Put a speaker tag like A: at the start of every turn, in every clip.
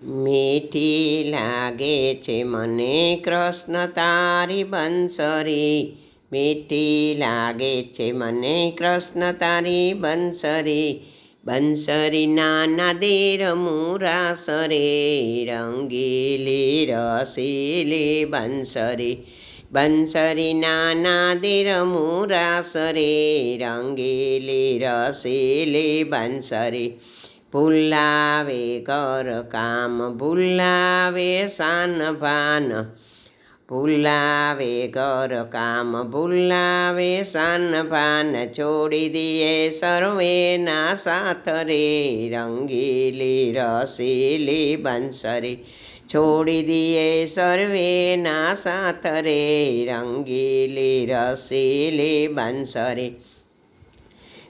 A: મીઠી લાગે છે મને કૃષ્ણ તારી બંસરી. મીઠી લાગે છે મને કૃષ્ણ તારી બંસરી. બંસરી નાના દેર મુરાસરે, રંગીલી રસીલી બંસરી. બંસરી નાના દેર મુરાસરે, રંગીલી રસીલી બંસરી. ભૂલાવે ઘર કામ ભૂલાવે શાન ભાન. ભૂલાવે ઘર કામ ભૂલાવે શાન ભાન. છોડી દીએ સર્વેના સાથ રે, રંગીલી રસીલી બંસરી. છોડી દીએ સર્વેના સાથ રે, રંગીલી રસીલી બંસરી.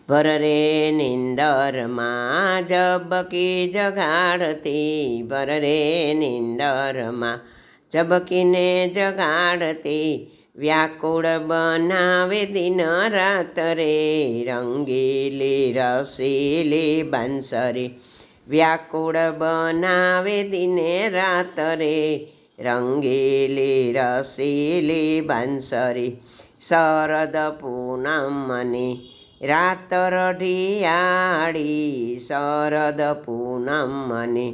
A: ભર રે નિંદરમાં ઝબકી જગાડતી, ભર રે નિંદરમાં ઝબકીને જગાડતી. વ્યાકુળ બનાવે દિન રાત રે, રંગીલી રસીલી બંસરી. વ્યાકુળ બનાવે દિને રાત રે, રંગીલી રસીલી બંસરી. શરદ પૂનમની રાત રઢિયાળી, શરદ પૂનમની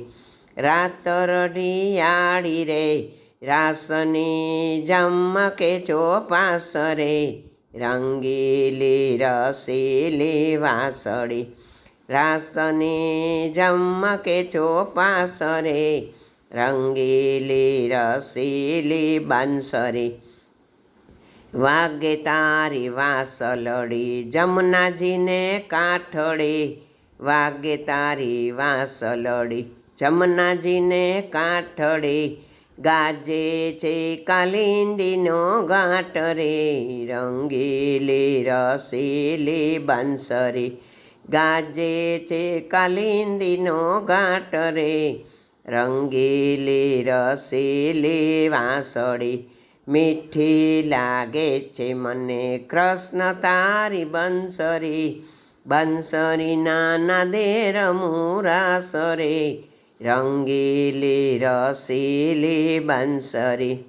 A: રાત રઢિયાળી રે. રાસની જમકે ચોપાસ રે, રંગીલી રસીલી વાસળી. રાસની જમકે ચોપાસ રે, રંગીલી રસીલી બંસરી. વાગે તારી વાસલડી જમનાજીને કાઠડે, વાગે તારી વાસલડી જમનાજીને કાઠડે. ગાજે છે કાલિંદીનો ઘાટ રે, રંગીલી રસીલી બંસરી. ગાજે છે કાલિંદીનો ઘાટ રે, રંગીલી રસીલી વાસળી. મીઠી લાગે છે મને કૃષ્ણ તારી બંસરી. બંસરી નાના દેર મુરાસરે, રંગીલી રસીલી બંસરી.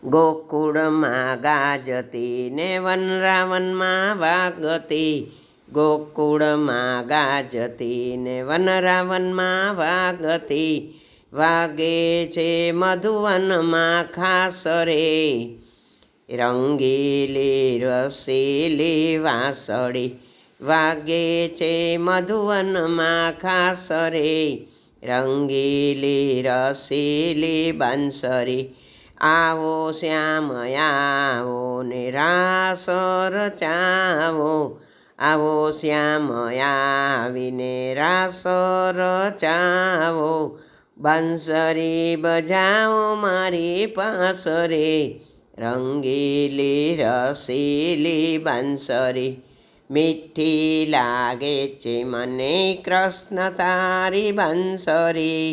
A: ગોકુળમાં ગાજતી ને વનરાવનમાં વાગતી, ગોકુળમાં ગાજતી ને વનરાવનમાં વાગતી. વાગે છે મધુવનમાં ખાસ રે, રંગીલી રસીલી વાસળી. વાગે છે મધુવનમાં ખાસ રે, રંગીલી રસીલી બંસરી. આવો શ્યામ આવો ને રાસ રચાવો, આવો શ્યામ આવીને રાસ રચાવો. બંસરી બજાવો મારી પાસ રે, રંગીલી રસીલી બંસરી. મીઠી લાગે છે મને કૃષ્ણ તારી બંસરી.